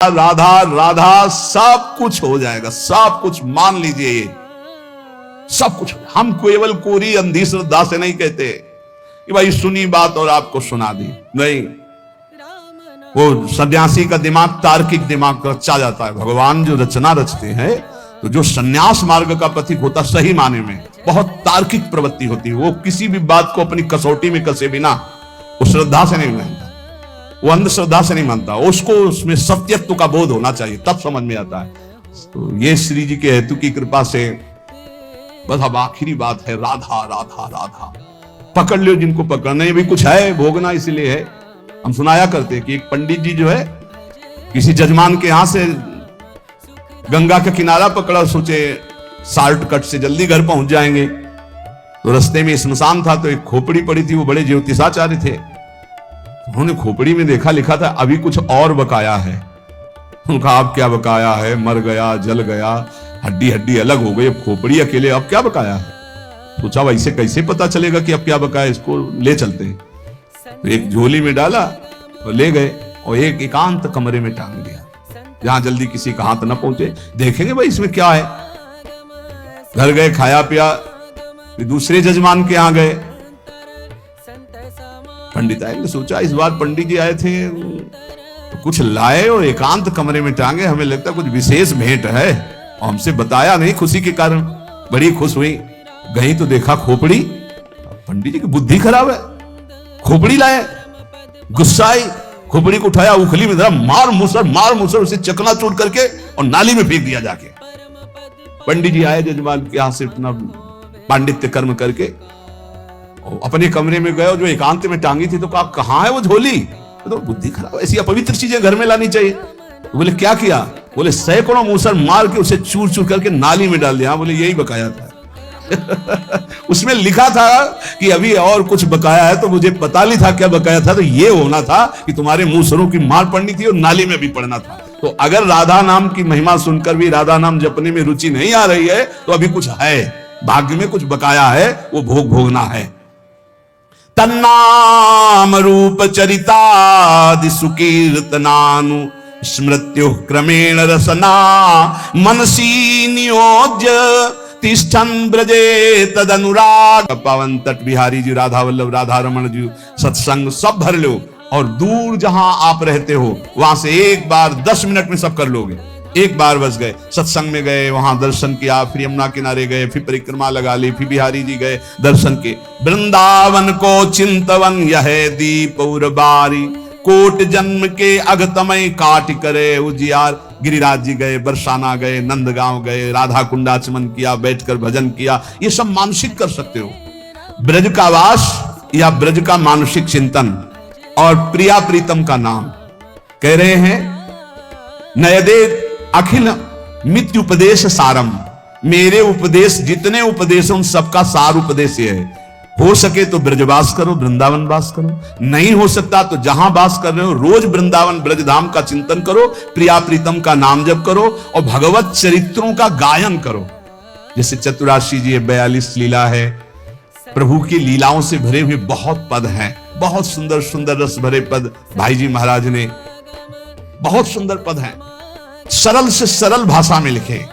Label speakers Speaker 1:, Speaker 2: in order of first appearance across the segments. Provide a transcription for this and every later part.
Speaker 1: राधा राधा सब कुछ हो जाएगा, सब कुछ मान लीजिए, ये सब कुछ। हम केवल कोरी अंधी श्रद्धा से नहीं कहते कि भाई सुनी बात और आपको सुना दी, नहीं। वो सन्यासी का दिमाग तार्किक दिमाग रचा जाता है। भगवान जो रचना रचते हैं, तो जो सन्यास मार्ग का प्रतीक होता सही माने में बहुत तार्किक प्रवृत्ति होती है। वो किसी भी बात को अपनी कसौटी में कसे बिना वो श्रद्धा से नहीं मानता, वो अंधश्रद्धा से नहीं मानता, उसको उसमें सत्यत्व का बोध होना चाहिए, तब समझ में आता है। तो ये श्री जी के हेतु की कृपा से बस अब आखिरी बात है, राधा राधा राधा। पकड़ लो जिनको पकड़ना, भी कुछ है भोगना, इसलिए है। हम सुनाया करते हैं कि एक पंडित जी जो है किसी जजमान के यहां से गंगा का किनारा पकड़ा, सोचे शॉर्टकट से जल्दी घर पहुंच जाएंगे। तो रास्ते में स्मशान था, तो एक खोपड़ी पड़ी थी, वो बड़े ज्योतिषाचार्य थे। उन्होंने खोपड़ी में देखा, लिखा था अभी कुछ और बकाया है। उनका अब क्या बकाया है, मर गया, जल गया, हड्डी हड्डी अलग हो गई, अब खोपड़ी अकेले, अब क्या बकाया है। सोचा वैसे कैसे पता चलेगा कि अब क्या बकाया, इसको ले चलते हैं। तो एक झोली में डाला और ले गए, और एक एकांत कमरे में टांग दिया, जहां जल्दी किसी का हाथ न पहुंचे। देखेंगे भाई इसमें क्या है। घर गए, खाया पिया, दूसरे जजमान के यहां गए, पंडित आए। सोचा इस बार पंडित जी आए थे तो कुछ लाए और एकांत कमरे में टांगे, हमें लगता कुछ विशेष भेंट है, और हमसे बताया नहीं, खुशी के कारण बड़ी खुश हुई। गई तो देखा खोपड़ी। पंडित जी की बुद्धि खराब है, खोपड़ी लाए, गुस्सा आई, खोपड़ी को उठाया, उखली में धरा, मार मुसर उसे चकनाचूर करके और नाली में फेंक दिया जाके। पंडित जी आए जजमान के यहां से अपना पांडित्य कर्म करके और अपने कमरे में गए, और जो एकांत में टांगी थी तो कहा कहां है वो झोली। तो बुद्धि खराब, ऐसी अपवित्र चीजें घर में लानी चाहिए। तो बोले क्या किया, बोले सैकड़ों मूसर मार के उसे चूर चूर करके नाली में डाल दिया। बोले यही बकाया था। उसमें लिखा था कि अभी और कुछ बकाया है, तो मुझे पता नहीं था क्या बकाया था। तो ये होना था कि तुम्हारे मूसरों की मार पड़नी थी और नाली में भी पड़ना था। तो अगर राधा नाम की महिमा सुनकर भी राधा नाम जपने में रुचि नहीं आ रही है, तो अभी कुछ है, भाग्य में कुछ बकाया है, वो भोगना है। तन्नाम रूप चरितादि सुकीर्तनानु स्मृत्युः क्रमेण रसना मनसी नियोज्य तिष्ठन् ब्रजे तदनुराग। पावन तट बिहारी जी, राधा वल्लभ, राधा रमण जी सत्संग सब भर लो, और दूर जहां आप रहते हो वहां से एक बार 10 मिनट में सब कर लोगे। एक बार बस गए, सत्संग में गए, वहां दर्शन किया, फिर यमुना किनारे गए, फिर परिक्रमा लगा ली, फिर बिहारी जी गए दर्शन के। वृंदावन को चिंतवन यह दीप उर्बारी, कोट जन्म के अगतमय काट करे उजियार। गिरिराज जी गए, बरसाना गए, नंदगांव गए, राधा कुंडाचमन किया, बैठकर भजन किया, ये सब मानसिक कर सकते हो। ब्रज का वास या ब्रज का मानसिक चिंतन और प्रिया प्रीतम का नाम। कह रहे हैं नयदे अखिल मित्य उपदेश सारम, मेरे उपदेश जितने उपदेश उन सबका सार उपदेश ये है। हो सके तो ब्रजवास करो, वृंदावन वास करो, नहीं हो सकता तो जहां वास कर रहे हो रोज वृंदावन ब्रजधाम का चिंतन करो, प्रिया प्रीतम का नाम जप करो, और भगवत चरित्रों का गायन करो। जैसे चतुराशी जी 42 लीला है, प्रभु की लीलाओं से भरे हुए बहुत पद हैं, बहुत सुंदर सुंदर रस भरे पद भाई जी महाराज ने, बहुत सुंदर पद हैं, सरल से सरल भाषा में लिखे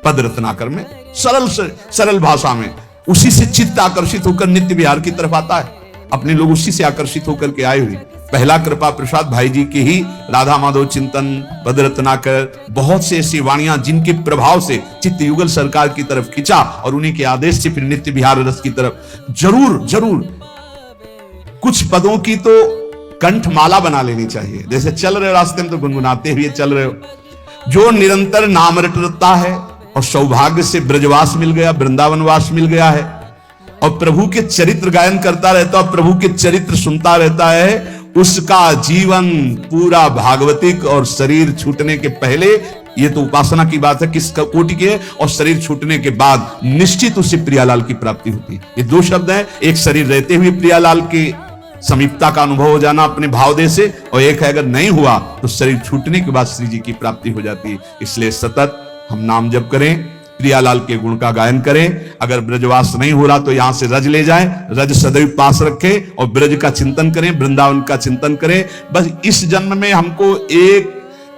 Speaker 1: पद रत्नाकर में, सरल से सरल भाषा में। उसी से चित्त आकर्षित होकर नित्य विहार की तरफ आता है। अपने लोग उसी से आकर्षित होकर के आए हुए। पहला कृपा प्रसाद भाई जी की ही राधा माधव चिंतन, पद रत्नाकर, बहुत से ऐसी वाणियां जिनके प्रभाव से चित्त युगल सरकार की तरफ खिंचा, और उन्हीं के आदेश से फिर नित्य विहार रस की तरफ। जरूर जरूर कुछ पदों की तो कंठमाला बना लेनी चाहिए। जैसे चल रहे रास्ते में तो गुनगुनाते हुए चल रहे हो। जो निरंतर नाम रटता है और सौभाग्य से ब्रजवास मिल गया, वृंदावनवास मिल गया है, और प्रभु के चरित्र गायन करता रहता है, प्रभु के चरित्र सुनता रहता है, उसका जीवन पूरा भागवतिक, और शरीर छूटने के पहले, ये तो उपासना की बात है किस कोटि की है, और शरीर छूटने के बाद निश्चित उसे प्रियालाल की प्राप्ति होती है। ये दो शब्द हैं, एक शरीर रहते हुए प्रियालाल की समीपता का अनुभव हो जाना अपने भावदेह से, और एक है अगर नहीं हुआ तो शरीर छूटने के बाद श्री जी की प्राप्ति हो जाती है। इसलिए सतत हम नाम जप करें, प्रियालाल के गुण का गायन करें। अगर ब्रजवास नहीं हो रहा तो यहां से रज ले जाएं, रज सदैव पास रखें, और ब्रज का चिंतन करें, वृंदावन का चिंतन करें। बस इस जन्म में हमको एक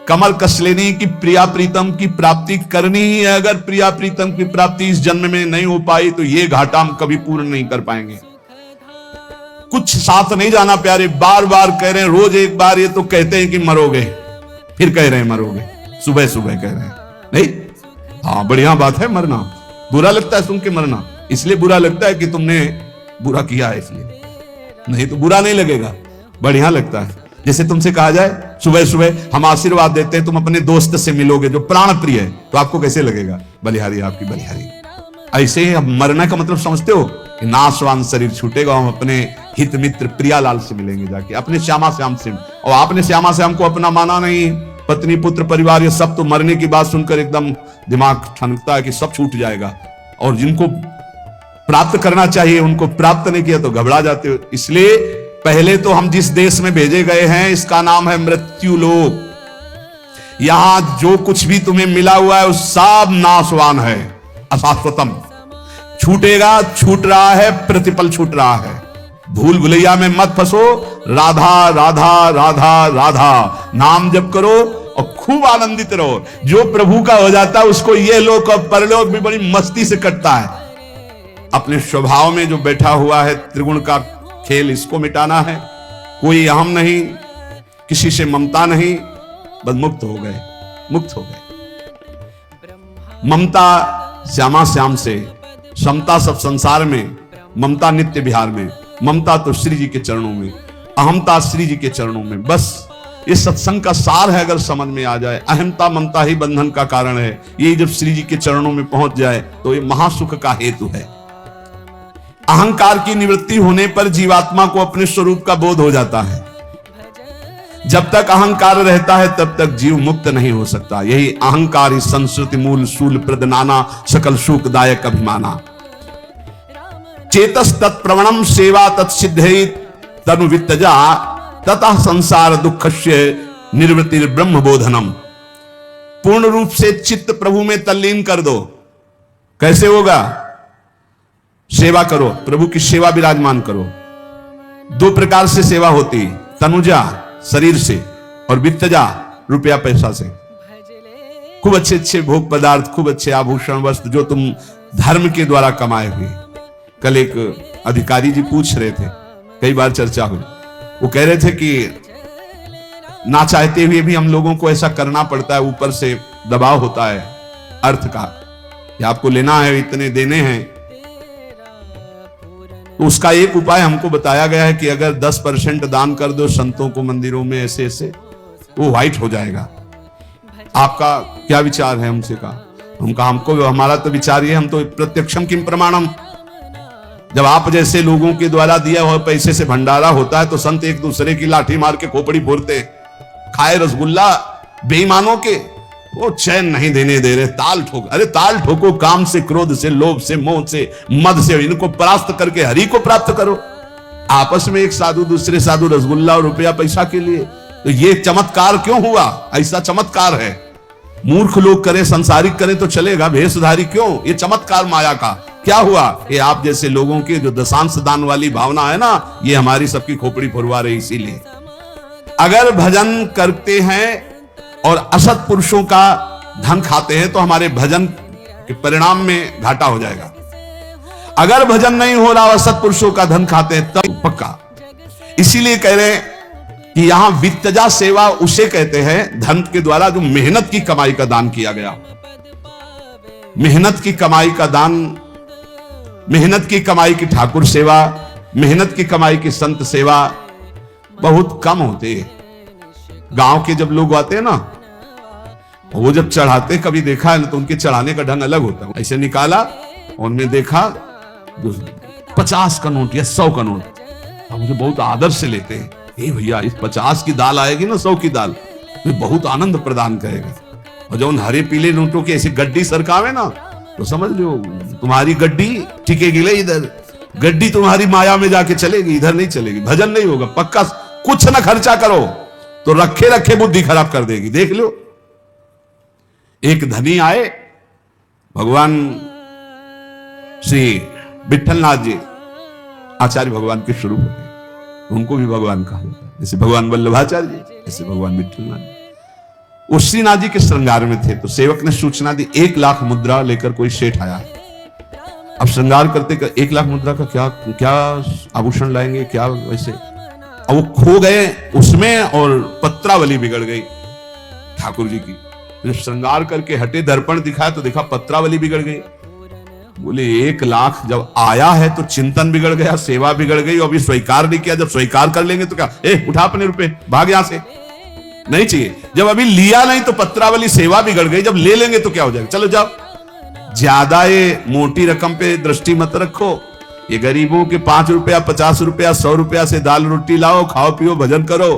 Speaker 1: कमर कस लेनी कि प्रिया प्रीतम की प्राप्ति करनी ही है। अगर प्रिया प्रीतम की प्राप्ति इस जन्म में नहीं हो पाई तो ये घाटा हम कभी पूर्ण नहीं कर पाएंगे। कुछ साथ नहीं जाना प्यारे, बार बार कह रहे हैं, रोज एक बार ये तो कहते हैं कि मरोगे, फिर कह रहे हैं मरोगे, सुबह सुबह कह रहे हैं नहीं। हाँ बढ़िया बात है मरना, बुरा लगता है सुन के मरना, इसलिए बुरा लगता है कि तुमने बुरा किया है इसलिए, नहीं तो बुरा नहीं लगेगा, बढ़िया लगता है। जैसे तुमसे कहा जाए सुबह सुबह हम आशीर्वाद देते हैं, तुम अपने दोस्त से मिलोगे जो प्राण प्रिय है, तो आपको कैसे लगेगा, बलिहारी आपकी बलिहारी। ऐसे ही मरने का मतलब समझते हो कि नाशवान शरीर छूटेगा, हम अपने हित मित्र प्रियालाल से मिलेंगे जाके, अपने श्यामा श्याम से। और आपने श्यामा श्याम को अपना माना नहीं, पत्नी पुत्र परिवार ये सब, तो मरने की बात सुनकर एकदम दिमाग ठनकता है कि सब छूट जाएगा, और जिनको प्राप्त करना चाहिए उनको प्राप्त नहीं किया तो घबरा जाते हो। इसलिए पहले तो हम जिस देश में भेजे गए हैं इसका नाम है मृत्यु लोक। यहां जो कुछ भी तुम्हें मिला हुआ है उस सब नाशवान है, अशाश्वतम, छूटेगा, छूट रहा है, प्रतिपल छूट रहा है। भूल भुलैया में मत फंसो, राधा राधा राधा राधा नाम जप करो और खूब आनंदित रहो। जो प्रभु का हो जाता है उसको ये लोक और परलोक भी बड़ी मस्ती से कटता है। अपने स्वभाव में जो बैठा हुआ है त्रिगुण का खेल, इसको मिटाना है। कोई अहम नहीं, किसी से ममता नहीं, बस मुक्त हो गए, मुक्त हो गए। ममता श्यामा श्याम से, समता सब संसार में, ममता नित्य विहार में, ममता तो श्री जी के चरणों में, अहमता श्री जी के चरणों में। बस ये सत्संग का सार है, अगर समझ में आ जाए। अहमता ममता ही बंधन का कारण है, ये जब श्री जी के चरणों में पहुंच जाए तो ये महासुख का हेतु है। अहंकार की निवृत्ति होने पर जीवात्मा को अपने स्वरूप का बोध हो जाता है। जब तक अहंकार रहता है तब तक जीव मुक्त नहीं हो सकता। यही अहंकार ही संस्कृति मूल शूल प्रदनाना सकल सुखदायक अभिमाना। चेतस तत्प्रवणम सेवा तत्सिद्धि तनु वित्तजा ततः संसार दुःखस्य निर्वृत्ति ब्रह्म बोधनम। पूर्ण रूप से चित्त प्रभु में तल्लीन कर दो। कैसे होगा? सेवा करो, प्रभु की सेवा विराजमान करो। दो प्रकार से सेवा होती, तनुजा शरीर से और वित्तजा रुपया पैसा से। खूब अच्छे अच्छे भोग पदार्थ, खूब अच्छे आभूषण वस्त्र जो तुम धर्म के द्वारा कमाए हुए। कल एक अधिकारी जी पूछ रहे थे, कई बार चर्चा हुई, वो कह रहे थे कि ना चाहते हुए भी हम लोगों को ऐसा करना पड़ता है, ऊपर से दबाव होता है अर्थ का कि आपको लेना है, इतने देने हैं। तो उसका एक उपाय हमको बताया गया है कि अगर 10% दान कर दो संतों को मंदिरों में, ऐसे ऐसे वो व्हाइट हो जाएगा। आपका क्या विचार है? हमसे कहा, हम कहा हमको, हमारा तो विचार ये, हम तो प्रत्यक्षम किम प्रमाणम। जब आप जैसे लोगों के द्वारा दिया हुआ पैसे से भंडारा होता है तो संत एक दूसरे की लाठी मार के खोपड़ी फोड़ते, खाए रसगुल्ला बेईमानों के, वो चैन नहीं देने दे रहे, ताल ठोक। अरे ताल ठोको, काम से, क्रोध से, लोभ से, मोह से, मद से, इनको परास्त करके हरि को प्राप्त करो। आपस में एक साधु दूसरे साधु रसगुल्ला और रुपया पैसा के लिए, तो ये चमत्कार क्यों हुआ? ऐसा चमत्कार है। मूर्ख लोग करें, संसारिक करें तो चलेगा, भेषधारी क्यों? ये चमत्कार माया का क्या हुआ? ये आप जैसे लोगों के जो दशांश दान वाली भावना है ना, ये हमारी सबकी खोपड़ी फुरवा रही। इसीलिए अगर भजन करते हैं और असत पुरुषों का धन खाते हैं तो हमारे भजन के परिणाम में घाटा हो जाएगा। अगर भजन नहीं हो रहा, असत पुरुषों का धन खाते हैं तब पक्का। इसीलिए कह रहे हैं कि यहां वित्तजा सेवा उसे कहते हैं धन के द्वारा जो मेहनत की कमाई का दान किया गया। मेहनत की कमाई का दान, मेहनत की कमाई की ठाकुर सेवा, मेहनत की कमाई की संत सेवा बहुत कम होते हैं। गांव के जब लोग आते हैं ना, वो जब चढ़ाते, कभी देखा है ना, तो उनके चढ़ाने का ढंग अलग होता है। ऐसे निकाला, उनमें देखा 50 का नोट या 100 का नोट, मुझे बहुत आदर से लेते हैं। ए भैया, इस 50 की दाल आएगी ना 100 की दाल, तो बहुत आनंद प्रदान करेगा। और जब उन हरे पीले नोटों की ऐसी गड्डी सरकावे ना, तो समझ लो तुम्हारी गड्डी टिकेगी ले, इधर गड्डी तुम्हारी माया में जाके चलेगी, इधर नहीं चलेगी। भजन नहीं होगा पक्का। कुछ ना खर्चा करो तो रखे रखे बुद्धि खराब कर देगी। देख लो, एक धनी आए, भगवान श्री विठलनाथ जी आचार्य भगवान के स्वरूप होते, उनको भी भगवान कहा जाता है। जैसे भगवान वल्लभाचार्य जी, ऐसे भगवान विठलनाथ जी। वो श्रीनाथ जी के श्रृंगार में थे, तो सेवक ने सूचना दी 1 लाख मुद्रा लेकर कोई सेठ आया। अब श्रृंगार करते कर 1 लाख मुद्रा का क्या क्या आभूषण लाएंगे, क्या वैसे। अब वो खो गए उसमें और पत्रावली बिगड़ गई ठाकुर जी की। जब श्रृंगार करके हटे, दर्पण दिखाया तो देखा पत्रावली बिगड़ गई। बोले 1 लाख जब आया है तो चिंतन बिगड़ गया, सेवा बिगड़ गई, और अभी स्वीकार नहीं किया। जब स्वीकार कर लेंगे तो क्या, उठा अपने रुपए, भाग यहां से, नहीं चाहिए। जब अभी लिया नहीं तो पत्रावली, सेवा बिगड़ गई, जब ले लेंगे तो क्या हो जाएगा, चलो जाओ। ज्यादा ये मोटी रकम पे दृष्टि मत रखो। ये गरीबों के 5 रुपया 50 रुपया 100 रुपया से दाल रोटी लाओ, खाओ पियो भजन करो।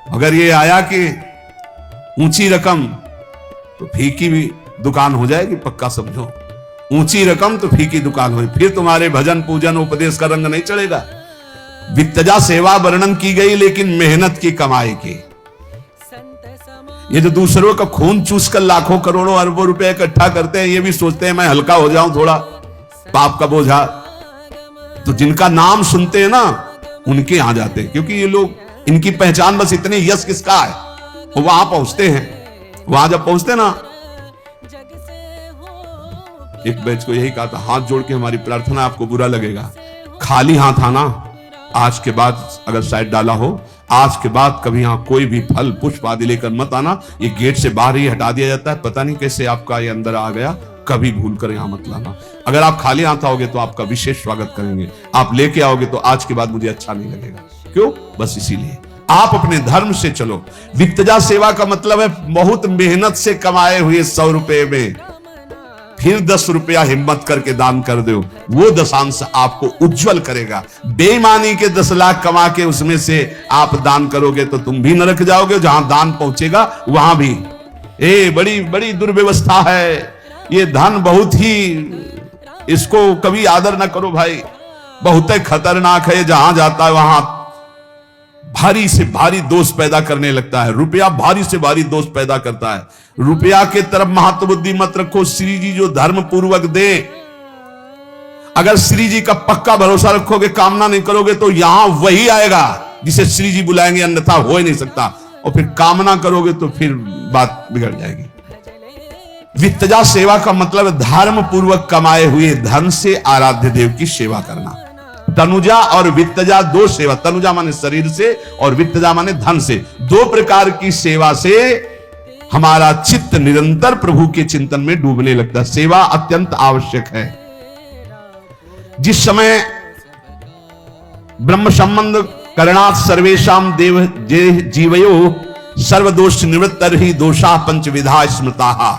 Speaker 1: अगर ये आया कि ऊंची रकम तो फीकी भी दुकान हो जाएगी, पक्का समझो। ऊंची रकम तो फीकी दुकान हो, फिर तुम्हारे भजन पूजन उपदेश का रंग नहीं चढ़ेगा। वित्तजा सेवा वर्णन की गई, लेकिन मेहनत की कमाई की। ये जो दूसरों का खून चूस कर लाखों करोड़ों अरबों रुपए इकट्ठा करते हैं, ये भी सोचते हैं मैं हल्का हो जाऊं थोड़ा पाप का बोझा। तो जिनका नाम सुनते हैं ना उनके यहां जाते हैं, क्योंकि ये लोग, इनकी पहचान बस इतनी, यश किसका है, वो वहां पहुंचते हैं। वहां जब पहुंचते ना, एक बैच को यही कहा था, हाथ जोड़ के हमारी प्रार्थना, आपको बुरा लगेगा, खाली हाथ आना, आज के बाद अगर शायद डाला हो, आज के बाद कभी यहां कोई भी फल पुष्प आदि लेकर मत आना। ये गेट से बाहर ही हटा दिया जाता है, पता नहीं कैसे आपका ये अंदर आ गया, कभी भूल कर यहां मत लाना। अगर आप खाली हाथ आओगे तो आपका विशेष स्वागत करेंगे, आप लेके आओगे तो आज के बाद मुझे अच्छा नहीं लगेगा। क्यों? बस इसीलिए आप अपने धर्म से चलो। वित्तजा सेवा का मतलब है बहुत मेहनत से कमाए हुए 100 रुपए में फिर 10 रुपया हिम्मत करके दान कर दो, वो दशांश आपको उज्जवल करेगा। बेईमानी के 10 लाख कमा के उसमें से आप दान करोगे तो तुम भी नरक जाओगे, जहां दान पहुंचेगा वहां भी। बड़ी बड़ी दुर्व्यवस्था है ये धन, बहुत ही, इसको कभी आदर ना करो भाई, बहुत खतरनाक है। जहां जाता है वहां भारी से भारी दोष पैदा करने लगता है। रुपया भारी से भारी दोष पैदा करता है। रुपया के तरफ महत्व बुद्धि मत रखो। श्री जी जो धर्म पूर्वक दे, अगर श्री जी का पक्का भरोसा रखोगे, कामना नहीं करोगे, तो यहां वही आएगा जिसे श्री जी बुलाएंगे, अन्यथा हो ही नहीं सकता। और फिर कामना करोगे तो फिर बात बिगड़ जाएगी। वित्तजा सेवा का मतलब धर्म पूर्वक कमाए हुए धन से आराध्य देव की सेवा करना। तनुजा और वित्तजा दो सेवा, तनुजा माने शरीर से और वित्तजा माने धन से, 2 प्रकार की सेवा से हमारा चित्त निरंतर प्रभु के चिंतन में डूबने लगता है। सेवा अत्यंत आवश्यक है। जिस समय ब्रह्म संबंध करणात् सर्वेषां देव जीवयो सर्वदोष निवृत्तर ही दोषा पंचविधा स्मृता,